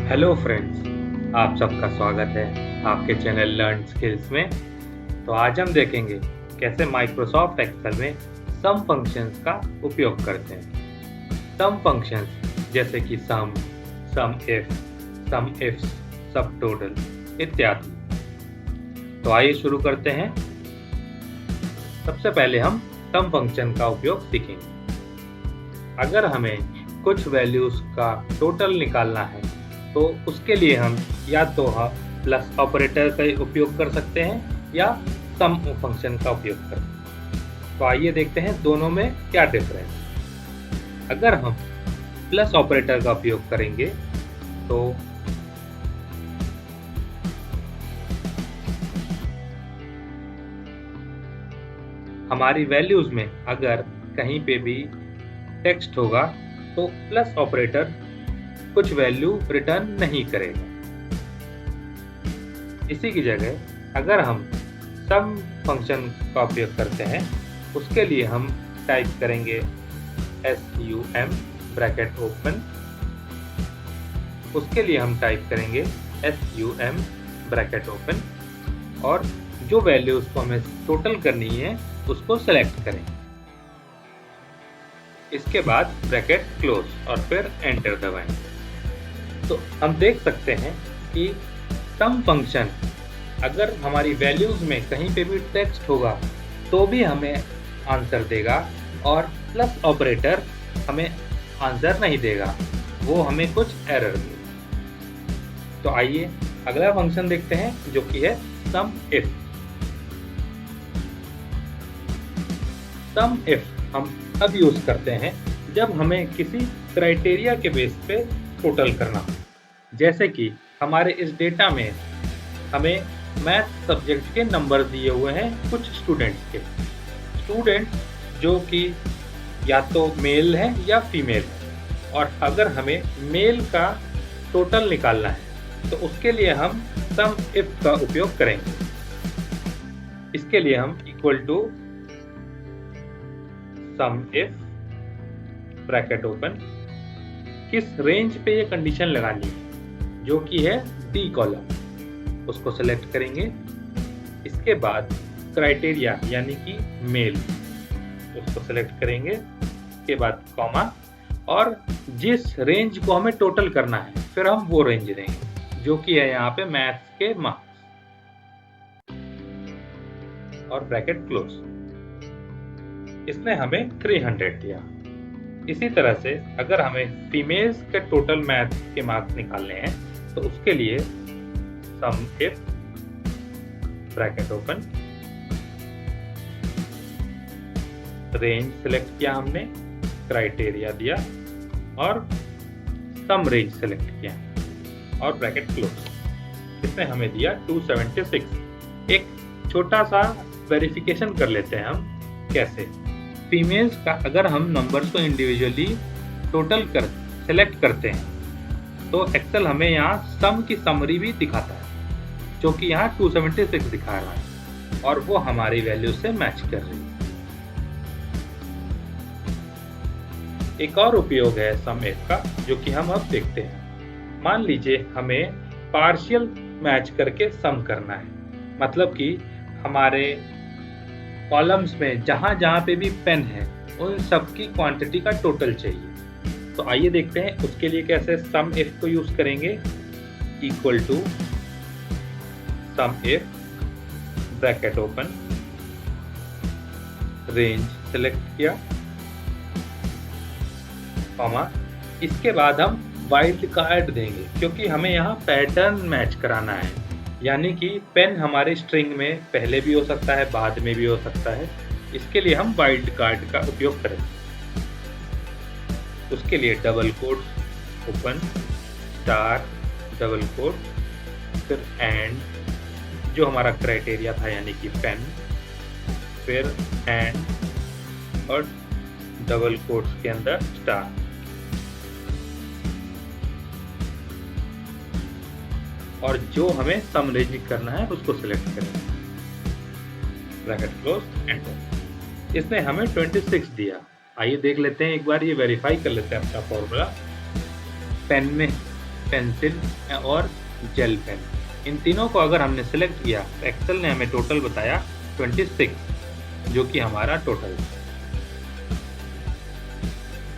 Hello friends, आप सबका स्वागत है आपके चैनल लर्न स्किल्स में। तो आज हम देखेंगे कैसे माइक्रोसॉफ्ट एक्सेल में सम फंक्शंस का उपयोग करते हैं। सम फंक्शंस जैसे कि सम इफ, सब टोटल इत्यादि। तो आइए शुरू करते हैं। सबसे पहले हम सम फंक्शन का उपयोग सीखेंगे। अगर हमें कुछ वैल्यूज का टोटल निकालना है तो उसके लिए हम या तो प्लस ऑपरेटर का उपयोग कर सकते हैं या सम फंक्शन का उपयोग कर सकते हैं। तो आइए देखते हैं दोनों में क्या डिफरेंस है। अगर हम प्लस ऑपरेटर का उपयोग करेंगे तो हमारी वैल्यूज में अगर कहीं पे भी टेक्स्ट होगा तो प्लस ऑपरेटर कुछ वैल्यू रिटर्न नहीं करेगा। इसी की जगह अगर हम सम फंक्शन का उपयोग करते हैं उसके लिए हम टाइप करेंगे sum ब्रैकेट ओपन। उसके लिए हम टाइप करेंगे sum ब्रैकेट ओपन और जो वैल्यू उसको हमें टोटल करनी है उसको सेलेक्ट करें। इसके बाद ब्रैकेट क्लोज और फिर एंटर दबाएं। तो हम देख सकते हैं कि सम फंक्शन अगर हमारी वैल्यूज में कहीं पे भी टेक्स्ट होगा तो भी हमें आंसर देगा और प्लस ऑपरेटर हमें आंसर नहीं देगा, वो हमें कुछ एरर देगा। तो आइए अगला फंक्शन देखते हैं जो कि है सम इफ। सम इफ हम अब यूज करते हैं जब हमें किसी क्राइटेरिया के बेस पे टोटल करना हो। जैसे कि हमारे इस डेटा में हमें मैथ सब्जेक्ट के नंबर दिए हुए हैं कुछ स्टूडेंट्स के। स्टूडेंट जो कि या तो मेल है या फीमेल है, और अगर हमें मेल का टोटल निकालना है तो उसके लिए हम सम इफ का उपयोग करेंगे। इसके लिए हम equal to sum if bracket open, किस रेंज पे ये कंडीशन लगानी है जो कि है डी कॉलम, उसको सेलेक्ट करेंगे। इसके बाद क्राइटेरिया यानी कि मेल, उसको सेलेक्ट करेंगे। इसके बाद कॉमा और जिस रेंज को हमें टोटल करना है फिर हम वो रेंज देंगे जो कि है यहाँ पे मैथ्स के मार्क्स और ब्रैकेट क्लोज। इसने हमें 300 दिया। इसी तरह से अगर हमें फीमेल्स के टोटल मैथ के मार्क्स निकालने हैं तो उसके लिए सम if bracket open, range select किया हमने, क्राइटेरिया दिया और सम रेंज सेलेक्ट किया और ब्रैकेट क्लोज। इसने हमें दिया 276। एक छोटा सा वेरिफिकेशन कर लेते हैं हम कैसे। फीमेल्स का अगर हम नंबर्स को इंडिविजुअली टोटल कर सेलेक्ट करते हैं तो एक्सेल हमें यहाँ सम की समरी भी दिखाता है जो कि यहाँ 276 दिखा रहा है और वो हमारी वैल्यू से मैच कर रही है। एक और उपयोग है सम इफ का जो कि हम अब देखते हैं। मान लीजिए हमें पार्शियल मैच करके सम करना है, मतलब कि हमारे कॉलम्स में जहां जहां पे भी पेन है उन सब की क्वांटिटी का टोटल चाहिए। तो आइए देखते हैं उसके लिए कैसे सम इफ को यूज करेंगे। Equal to sum if bracket open, range select किया, कॉमा। इसके बाद हम वाइल्ड कार्ड देंगे क्योंकि हमें यहाँ पैटर्न मैच कराना है, यानी कि पेन हमारे स्ट्रिंग में पहले भी हो सकता है बाद में भी हो सकता है। इसके लिए हम वाइल्ड कार्ड का उपयोग करेंगे। उसके लिए double quote open, star, double quote, फिर एंड जो हमारा क्राइटेरिया था यानी कि पेन, फिर एंड और डबल कोट्स के अंदर स्टार। और जो हमें सम रेंज करना है उसको सिलेक्ट करें, ब्रैकेट क्लोज, एंटर। इसने हमें 26 दिया। आइए देख लेते हैं एक बार, ये वेरीफाई कर लेते हैं अपना फॉर्मूला। पेन में पेंसिल और जेल पेन। इन तीनों को अगर हमने सिलेक्ट किया तो एक्सेल ने हमें टोटल बताया 26, जो कि हमारा टोटल है।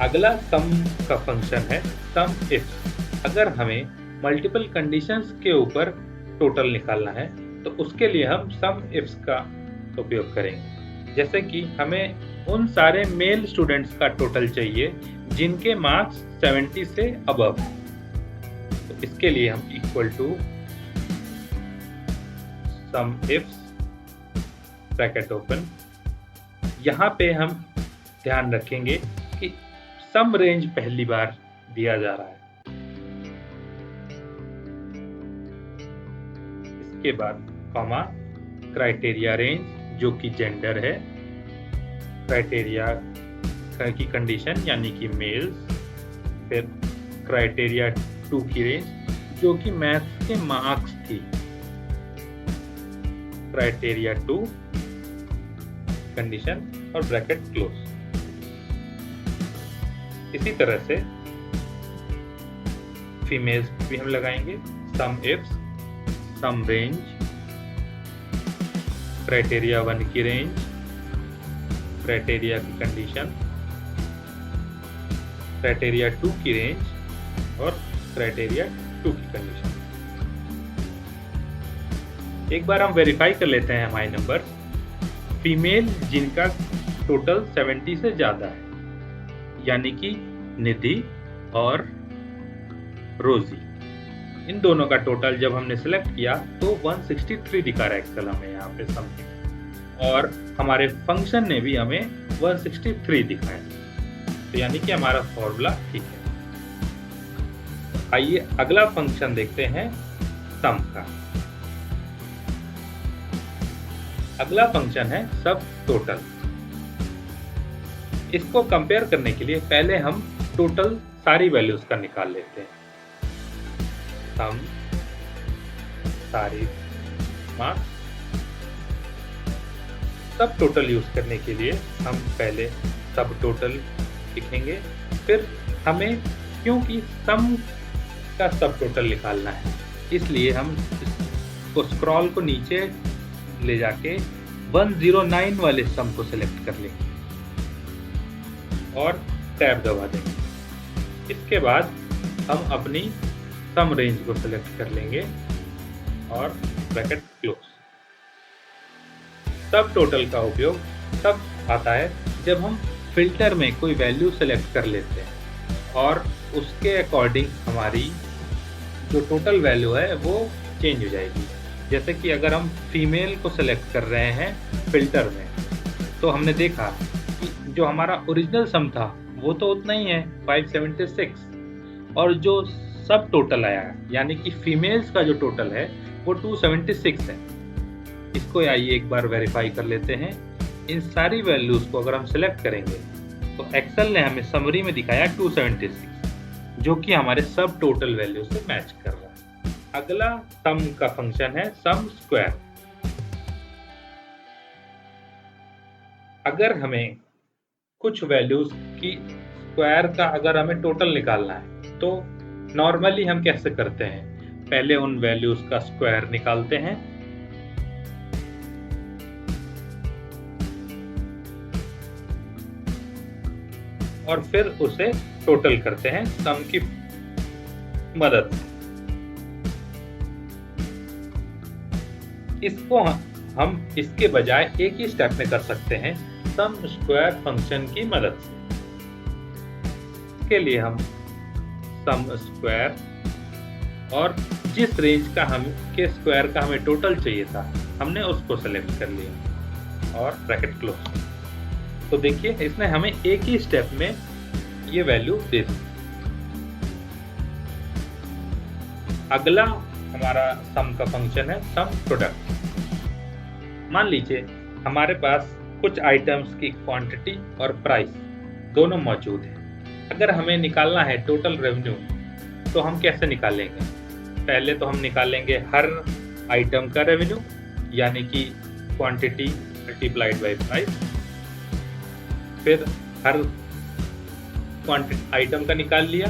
अगला सम का फंक्शन है सम इफ। अगर हमें मल्टीपल कंडीशंस के ऊपर टोटल निकालना है तो उसके लिए हम सम इफ्स का उपयोग करेंगे। जैसे कि हमें उन सारे मेल स्टूडेंट्स का टोटल चाहिए जिनके मार्क्स 70 से अबव, तो इसके लिए हम equal to sum ifs bracket open. यहाँ पे हम ध्यान रखेंगे कि सम रेंज पहली बार दिया जा रहा है। इसके बाद कॉमा क्राइटेरिया रेंज जो कि जेंडर है, क्राइटेरिया की कंडीशन यानी कि मेल्स, फिर क्राइटेरिया 2 की रेंज जो कि मैथ्स के मार्क्स थी, क्राइटेरिया 2 कंडीशन और ब्रैकेट क्लोज। इसी तरह से फीमेल्स भी हम लगाएंगे सम इफ्स सम रेंज, क्राइटेरिया 1 की रेंज, क्राइटेरिया की कंडीशन, क्राइटेरिया 2 की रेंज और क्राइटेरिया 2 की कंडीशन। एक बार हम वेरीफाई कर लेते हैं हमारे नंबर। फीमेल जिनका टोटल 70 से ज्यादा है यानी कि निधि और रोजी, इन दोनों का टोटल जब हमने सिलेक्ट किया तो 163 दिखा रहा है एक्सेल हमें यहाँ पे समथिंग, और हमारे फंक्शन ने भी हमें 163 दिखाया, तो यानी कि हमारा फॉर्मूला ठीक है। आइए अगला फंक्शन देखते हैं सम का। अगला फंक्शन है सब टोटल। इसको कंपेयर करने के लिए पहले हम टोटल सारी वैल्यूज का निकाल लेते हैं। सम सारी मार्क्स। सब टोटल यूज करने के लिए हम पहले सब टोटल लिखेंगे, फिर हमें क्योंकि सम का सब टोटल निकालना है इसलिए हम इसको स्क्रॉल को नीचे ले जाके 109 वाले सम को सिलेक्ट कर लेंगे और टैब दबा देंगे। इसके बाद हम अपनी सम रेंज को सिलेक्ट कर लेंगे और ब्रैकेट क्लोज। सब टोटल का उपयोग तब आता है जब हम फिल्टर में कोई वैल्यू सेलेक्ट कर लेते हैं और उसके अकॉर्डिंग हमारी जो टोटल वैल्यू है वो चेंज हो जाएगी। जैसे कि अगर हम फीमेल को सेलेक्ट कर रहे हैं फिल्टर में, तो हमने देखा कि जो हमारा ओरिजिनल सम था वो तो उतना ही है 576, और जो सब टोटल आया यानी कि फीमेल्स का जो टोटल है वो 276 है। इसको आइए एक बार वेरीफाई कर लेते हैं। इन सारी वैल्यूज को अगर हम सिलेक्ट करेंगे तो एक्सेल ने हमें समरी में दिखाया 276, जो कि हमारे सब टोटल वैल्यू से मैच कर रहा है। अगला सम का फंक्शन है सम स्क्वायर। अगर हमें कुछ वैल्यूज की स्क्वायर का अगर हमें टोटल निकालना है तो नॉर्मली हम कैसे करते हैं, पहले उन वैल्यूज का स्क्वायर निकालते हैं, और फिर उसे टोटल करते हैं सम की मदद से। इसको हम इसके बजाय एक ही स्टेप में कर सकते हैं सम स्क्वायर फंक्शन की मदद से। इसके लिए हम सम स्क्वायर और जिस रेंज का हम के स्क्वायर का हमें टोटल चाहिए था हमने उसको सेलेक्ट कर लिया और ब्रैकेट क्लोज। तो देखिए इसने हमें एक ही स्टेप में ये वैल्यू दे दी। अगला हमारा सम का फंक्शन है सम प्रोडक्ट। मान लीजिए हमारे पास कुछ आइटम्स की क्वांटिटी और प्राइस दोनों मौजूद है। अगर हमें निकालना है टोटल रेवेन्यू तो हम कैसे निकालेंगे? पहले तो हम निकालेंगे हर आइटम का रेवेन्यू यानी कि क्वांटिटी मल्टीप्लाइड बाय प्राइस, फिर हर क्वांटिटी आइटम का निकाल लिया,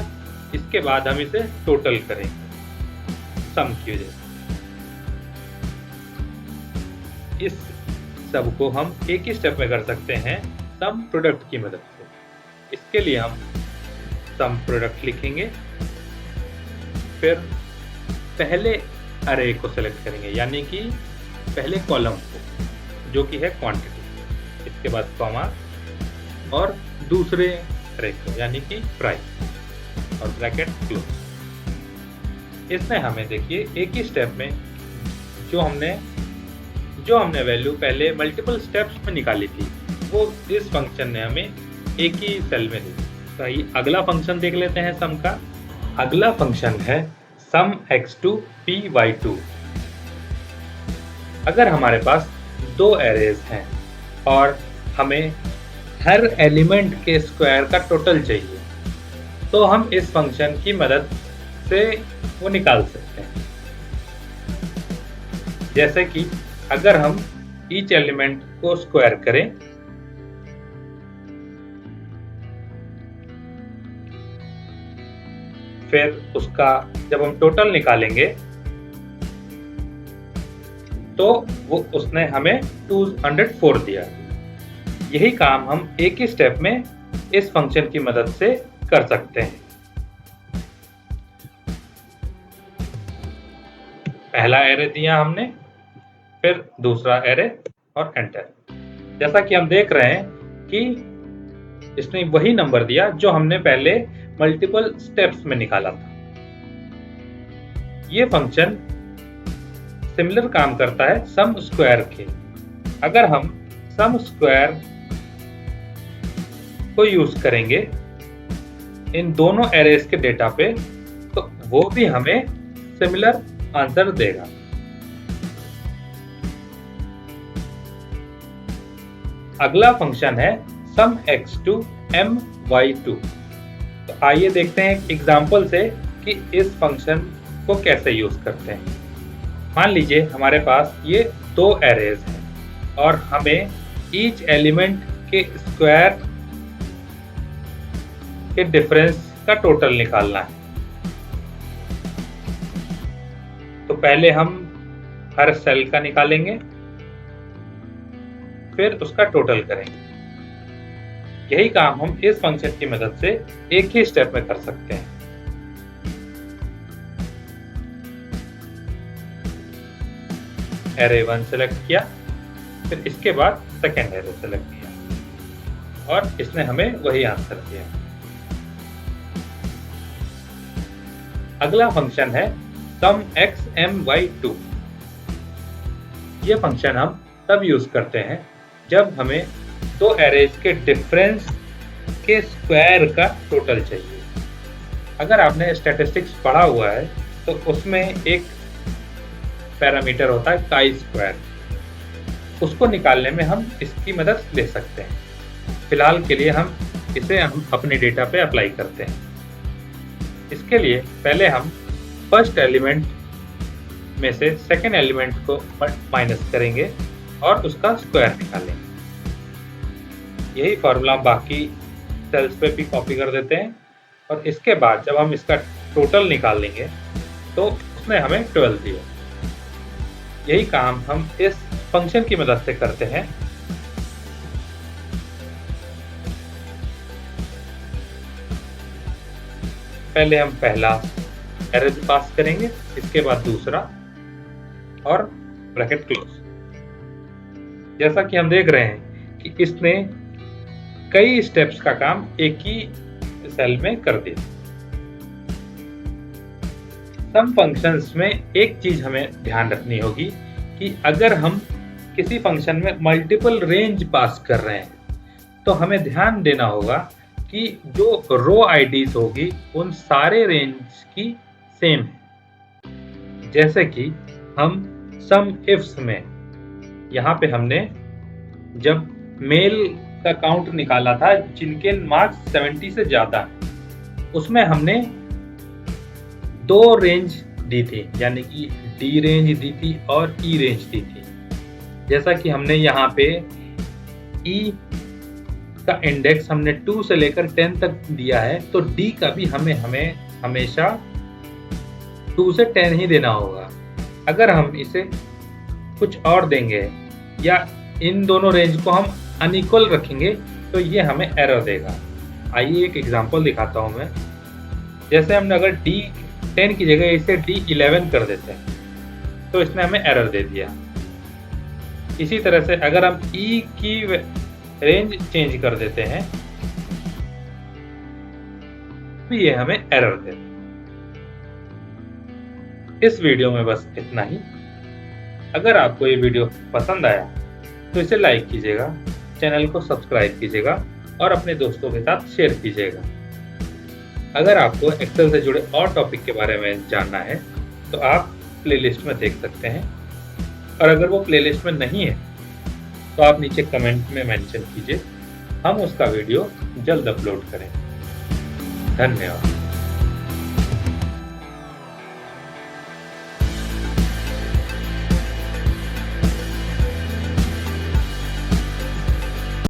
इसके बाद हम इसे टोटल करेंगे सम की वजह से। इस सब को हम एक ही स्टेप में कर सकते हैं सम प्रोडक्ट की मदद से। इसके लिए हम सम प्रोडक्ट लिखेंगे, फिर पहले अरे को सेलेक्ट करेंगे, यानी कि पहले कॉलम को जो कि है क्वांटिटी, इसके बाद कॉमा और दूसरे अरे को यानी कि प्राइस और ब्रैकेट क्लोज। इसमें हमें देखिए एक ही स्टेप में जो हमने वैल्यू पहले मल्टीपल स्टेप्स में निकाली थी वो इस फंक्शन ने हमें एक ही सेल में दी। तो आइए अगला फंक्शन देख लेते हैं सम का। अगला फंक्शन है सम x2 py2। अगर हमारे पास दो एरेज हैं और हमें हर एलिमेंट के स्क्वायर का टोटल चाहिए तो हम इस फंक्शन की मदद से वो निकाल सकते हैं। जैसे कि अगर हम ईच एलिमेंट को स्क्वायर करें फिर उसका जब हम टोटल निकालेंगे तो वो उसने हमें 204 दिया। यही काम हम एक ही स्टेप में इस फंक्शन की मदद से कर सकते हैं। पहला एरे दिया हमने, फिर दूसरा एरे और एंटर। जैसा कि हम देख रहे हैं कि इसने वही नंबर दिया जो हमने पहले मल्टीपल स्टेप्स में निकाला था। ये फंक्शन सिमिलर काम करता है सम स्क्वायर के। अगर हम सम स्क्वायर को यूज करेंगे इन दोनों एरेज के डेटा पे तो वो भी हमें सिमिलर आंसर देगा। अगला फंक्शन है सम x2 my2। तो आइए देखते हैं एक एग्जांपल से कि इस फंक्शन को कैसे यूज करते हैं। मान लीजिए हमारे पास ये दो एरेज हैं और हमें ईच एलिमेंट के स्क्वायर के डिफरेंस का टोटल निकालना है। तो पहले हम हर सेल का निकालेंगे, फिर उसका टोटल करेंगे। यही काम हम इस फंक्शन की मदद से एक ही स्टेप में कर सकते हैं। एरे 1 सेलेक्ट किया, फिर इसके बाद सेकेंड एरे सेलेक्ट किया और इसने हमें वही आंसर दिया। अगला फंक्शन है सम x my2। यह फंक्शन हम तब यूज करते हैं जब हमें दो एरेज के डिफरेंस के स्क्वायर का टोटल चाहिए। अगर आपने स्टैटिस्टिक्स पढ़ा हुआ है तो उसमें एक पैरामीटर होता है काई स्क्वायर, उसको निकालने में हम इसकी मदद ले सकते हैं। फिलहाल के लिए हम इसे अपने डेटा पे अप्लाई करते हैं। इसके लिए पहले हम फर्स्ट एलिमेंट में से सेकेंड एलिमेंट को माइनस करेंगे और उसका स्क्वायर निकालेंगे। यही फॉर्मूला बाकी सेल्स पे भी कॉपी कर देते हैं और इसके बाद जब हम इसका टोटल निकालेंगे तो उसने हमें 12 दिया। यही काम हम इस फंक्शन की मदद से करते हैं। पहले हम पहला एरे पास करेंगे, इसके बाद दूसरा और ब्रैकेट क्लोज। जैसा कि हम देख रहे हैं कि इसने कई स्टेप्स का काम एक ही सेल में कर दिया। सम फंक्शंस में एक चीज हमें ध्यान रखनी होगी कि अगर हम किसी फंक्शन में मल्टीपल रेंज पास कर रहे हैं तो हमें ध्यान देना होगा कि जो रो आईडीज होगी उन सारे रेंज की सेम है। जैसे कि हम सम इफ्स में यहाँ पे हमने जब मेल का काउंट निकाला था जिनके मार्क्स 70 से ज्यादा, उसमें हमने दो रेंज दी थी, यानी कि डी रेंज दी थी और ई रेंज दी थी। जैसा कि हमने यहाँ पे ई का इंडेक्स हमने 2 से लेकर 10 तक दिया है तो डी का भी हमें हमेशा 2 से 10 ही देना होगा। अगर हम इसे कुछ और देंगे या इन दोनों रेंज को हम अनइक्वल रखेंगे तो ये हमें एरर देगा। आइए एक एग्जांपल दिखाता हूँ मैं। जैसे हमने अगर D10 की जगह इसे D11 कर देते हैं तो इसने हमें एरर दे दिया। इसी तरह से अगर हम E की रेंज चेंज कर देते हैं तो ये हमें एरर देता है। इस वीडियो में बस इतना ही। अगर आपको ये वीडियो पसंद आया तो इसे लाइक कीजिएगा, चैनल को सब्सक्राइब कीजिएगा और अपने दोस्तों के साथ शेयर कीजिएगा। अगर आपको एक्सेल से जुड़े और टॉपिक के बारे में जानना है तो आप प्लेलिस्ट में देख सकते हैं, और अगर वो प्लेलिस्ट में नहीं है तो आप नीचे कमेंट में मेंशन कीजिए, हम उसका वीडियो जल्द अपलोड करें। धन्यवाद।